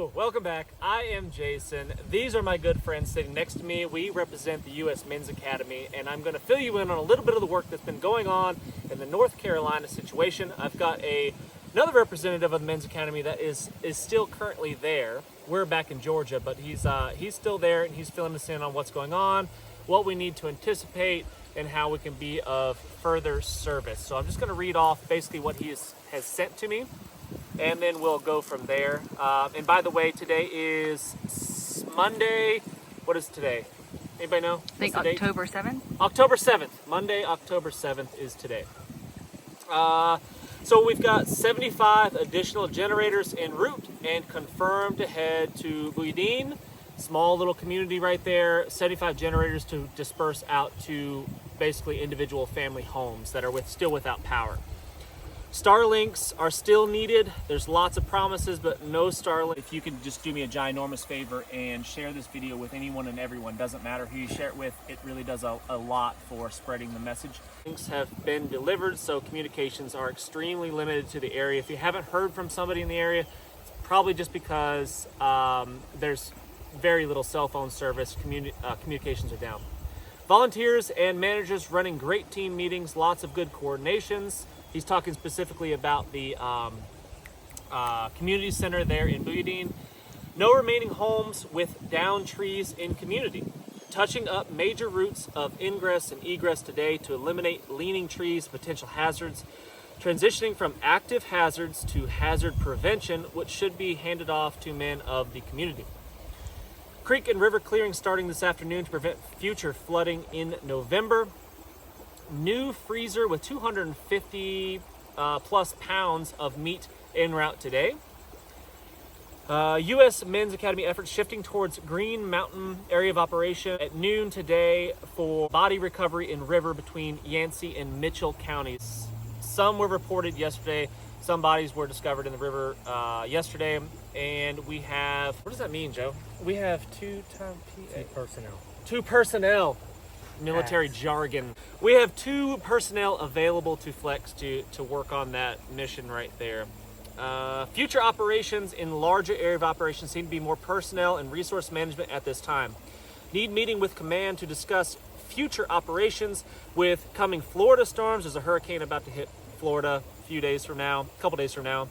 Hello, welcome back. I am Jason. These are my good friends sitting next to me. We represent the U.S. Men's Academy, and I'm going to fill you in on a little bit of the work that's been going on in the North Carolina situation. I've got another representative of the Men's Academy that is still currently there. We're back in Georgia, but he's still there, and he's filling us in on what's going on, what we need to anticipate, and how we can be of further service. So I'm just going to read off basically what he has sent to me, and then we'll go from there. And by the way, today is Monday. What is today? Anybody know? I think October 7th. October 7th. Monday, October 7th is today. So we've got 75 additional generators en route and confirmed to head to Boone. Small little community right there. 75 generators to disperse out to basically individual family homes that are still without power. Starlinks are still needed. There's lots of promises, but no Starlink. If you could just do me a ginormous favor and share this video with anyone and everyone, doesn't matter who you share it with, it really does a lot for spreading the message. Links have been delivered, so communications are extremely limited to the area. If you haven't heard from somebody in the area, it's probably just because there's very little cell phone service. Communications are down. Volunteers and managers running great team meetings, lots of good coordinations. He's talking specifically about the community center there in Boone. No remaining homes with downed trees in community. Touching up major routes of ingress and egress today to eliminate leaning trees, potential hazards. Transitioning from active hazards to hazard prevention, which should be handed off to men of the community. Creek and river clearing starting this afternoon to prevent future flooding in November. New freezer with 250 plus pounds of meat en route today. U.S. Men's Academy efforts shifting towards Green Mountain area of operation at noon today for body recovery in river between Yancey and Mitchell counties. Some were reported yesterday. Some bodies were discovered in the river yesterday. And we have, what does that mean, Joe? We have two personnel. Two personnel. Military jargon. We have 2 personnel available to flex to work on that mission right there. Future operations in larger area of operations seem to be more personnel and resource management at this time. Need meeting with command to discuss future operations with coming Florida storms. There's a hurricane about to hit Florida a couple days from now.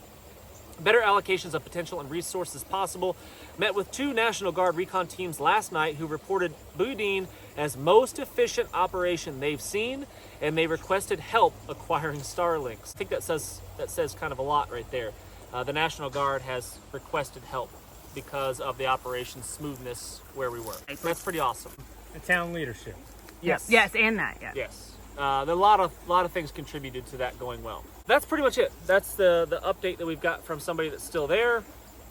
Better allocations of potential and resources possible. Met with 2 National Guard recon teams last night who reported Boone as most efficient operation they've seen, and they requested help acquiring Starlinks. I think that says kind of a lot right there. The National Guard has requested help because of the operation's smoothness where we were. That's pretty awesome. The town leadership. Yes. Yes, and that, yeah. Yes. A lot of things contributed to that going well. That's pretty much it. That's the update that we've got from somebody that's still there.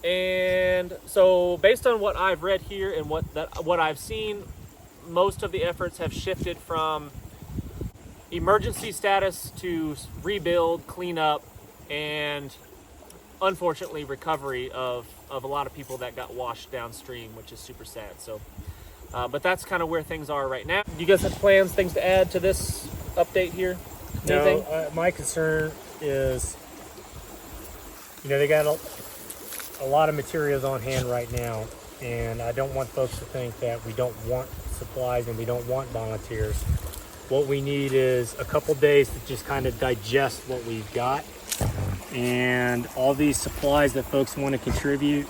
And so based on what I've read here and what I've seen, most of the efforts have shifted from emergency status to rebuild, cleanup, and unfortunately recovery of a lot of people that got washed downstream, which is super sad. So but that's kind of where things are right now. Do you guys have plans, things to add to this update here? Anything? No, my concern is, they got a lot of materials on hand right now, and I don't want folks to think that we don't want supplies and we don't want volunteers. What we need is a couple days to just kind of digest what we've got, and all these supplies that folks want to contribute,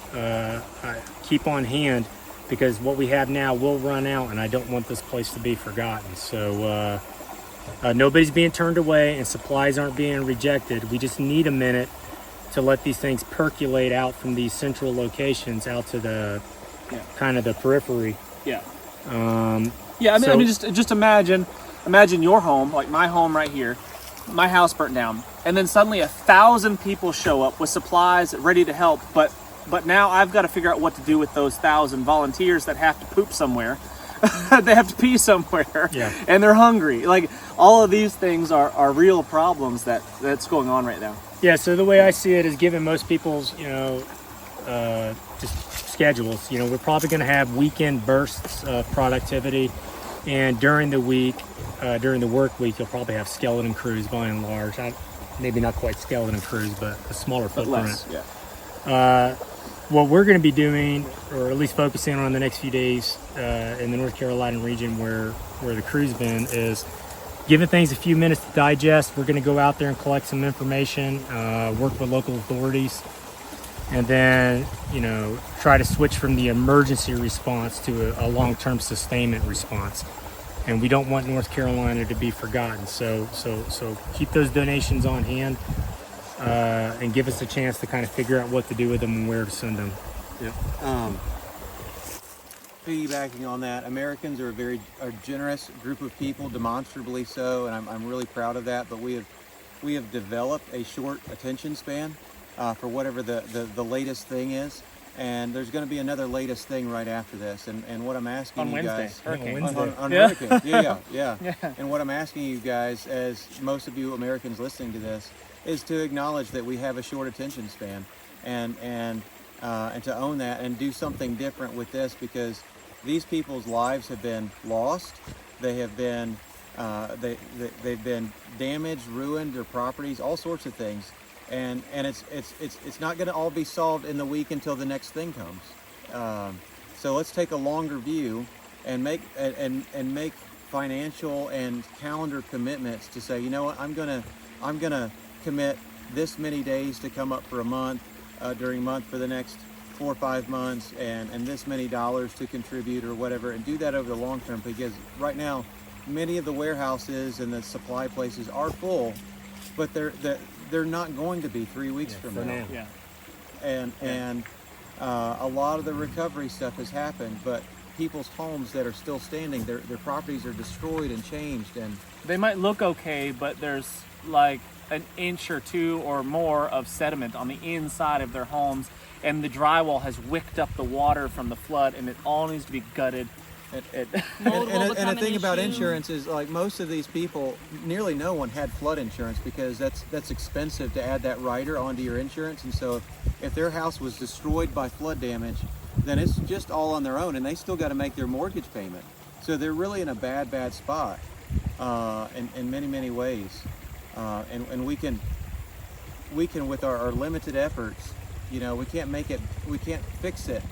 keep on hand, because what we have now will run out, and I don't want this place to be forgotten. So nobody's being turned away and supplies aren't being rejected. We just need a minute to let these things percolate out from these central locations out to the kind of the periphery. Yeah. I mean, just imagine your home, like my home right here. My house burnt down, and then suddenly 1,000 people show up with supplies ready to help, but now I've got to figure out what to do with those 1,000 volunteers that have to poop somewhere. They have to pee somewhere, and they're hungry. Like, all of these things are real problems that's going on right now. Yeah, so the way I see it is, given most people's, just schedules, we're probably going to have weekend bursts of productivity, and during the week, during the work week, you'll probably have skeleton crews by and large. Maybe not quite skeleton crews, but a smaller footprint. Less, yeah. what we're going to be doing, or at least focusing on the next few days in the North Carolina region where the crew's been, is giving things a few minutes to digest. We're going to go out there and collect some information, work with local authorities, and then, you know, try to switch from the emergency response to a long-term sustainment response. And we don't want North Carolina to be forgotten. So keep those donations on hand and give us a chance to kind of figure out what to do with them and where to send them. Yeah. Piggybacking on that, Americans are a generous group of people, demonstrably so, and I'm really proud of that. But we have developed a short attention span for whatever the latest thing is, and there's going to be another latest thing right after this. And what I'm asking On you Wednesday, guys Hurricane. on Yeah. Hurricane, yeah. And what I'm asking you guys, as most of you Americans listening to this, is to acknowledge that we have a short attention span, and to own that and do something different with this, because these people's lives have been lost. They have been they've been damaged, ruined, their properties, all sorts of things, and it's not going to all be solved in the week until the next thing comes. So let's take a longer view and make financial and calendar commitments to say, you know what, I'm gonna commit this many days to come up for a month, during a month for the next 4 or 5 months, and this many dollars to contribute or whatever, and do that over the long term, because right now many of the warehouses and the supply places are full, but they're not going to be 3 weeks from now. Yeah. And a lot of the recovery stuff has happened, but people's homes that are still standing, their properties are destroyed and changed, and They might look okay, but there's like an inch or two or more of sediment on the inside of their homes, and the drywall has wicked up the water from the flood, and it all needs to be gutted. and the thing about insurance is, like, most of these people, nearly no one had flood insurance, because that's expensive to add that rider onto your insurance. And so if their house was destroyed by flood damage, then it's just all on their own, and they still got to make their mortgage payment. So they're really in a bad spot in many ways. And we can with our limited efforts, you know, we can't fix it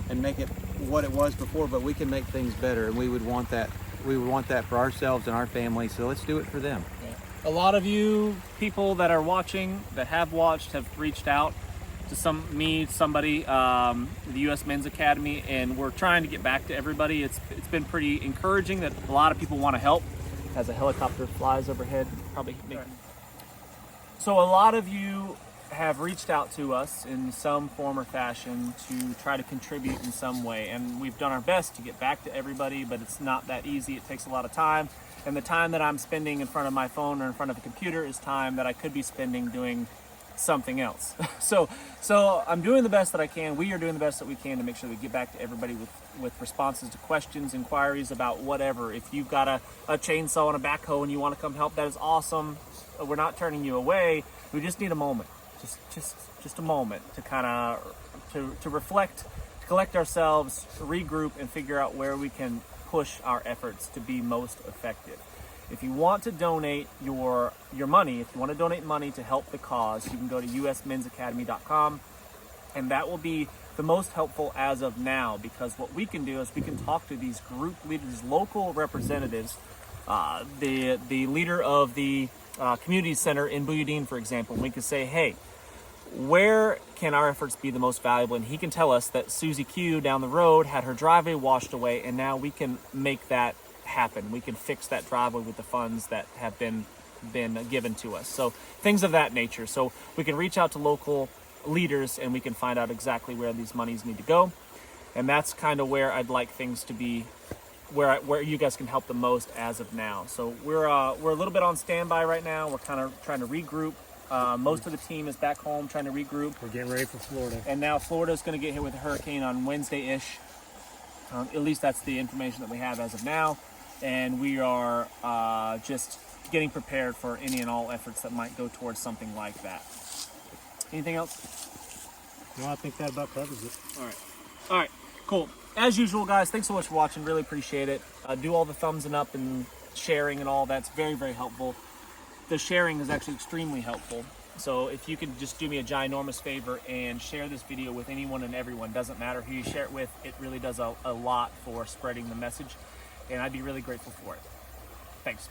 and make it what it was before, but we can make things better, and we would want that for ourselves and our families. So let's do it for them. A lot of you people that are watching, that have watched, have reached out to somebody, the U.S. Men's Academy, and we're trying to get back to everybody. It's been pretty encouraging that a lot of people want to help. As a helicopter flies overhead, probably making. So a lot of you have reached out to us in some form or fashion to try to contribute in some way, and we've done our best to get back to everybody, but it's not that easy. It takes a lot of time, and the time that I'm spending in front of my phone or in front of a computer is time that I could be spending doing something else. So I'm doing the best that I can. We are doing the best that we can to make sure we get back to everybody with responses to questions, inquiries about whatever. If you've got a chainsaw and a backhoe and you want to come help, that is awesome. We're not turning you away. We just need a moment, just a moment to kind of to reflect, to collect ourselves, regroup, and figure out where we can push our efforts to be most effective. If you want to donate your money, if you want to donate money to help the cause, you can go to usmensacademy.com, and that will be the most helpful as of now, because what we can do is we can talk to these group leaders, local representatives, the leader of the community center in Boone, for example, and we can say, hey, where can our efforts be the most valuable? And he can tell us that Susie Q down the road had her driveway washed away, and now we can make that happen. We can fix that driveway with the funds that have been given to us. So things of that nature. So we can reach out to local leaders and we can find out exactly where these monies need to go. And that's kind of where I'd like things to be, where you guys can help the most as of now. So we're a little bit on standby right now. We're kind of trying to regroup. Most of the team is back home trying to regroup. We're getting ready for Florida. And now Florida's going to get hit with a hurricane on Wednesday-ish. At least that's the information that we have as of now. And we are just getting prepared for any and all efforts that might go towards something like that. Anything else? No, I think that about covers it. All right, cool. As usual, guys, thanks so much for watching. Really appreciate it. Do all the thumbs and up and sharing and all. That's very, very helpful. The sharing is actually extremely helpful. So if you can just do me a ginormous favor and share this video with anyone and everyone, doesn't matter who you share it with, it really does a lot for spreading the message, and I'd be really grateful for it. Thanks.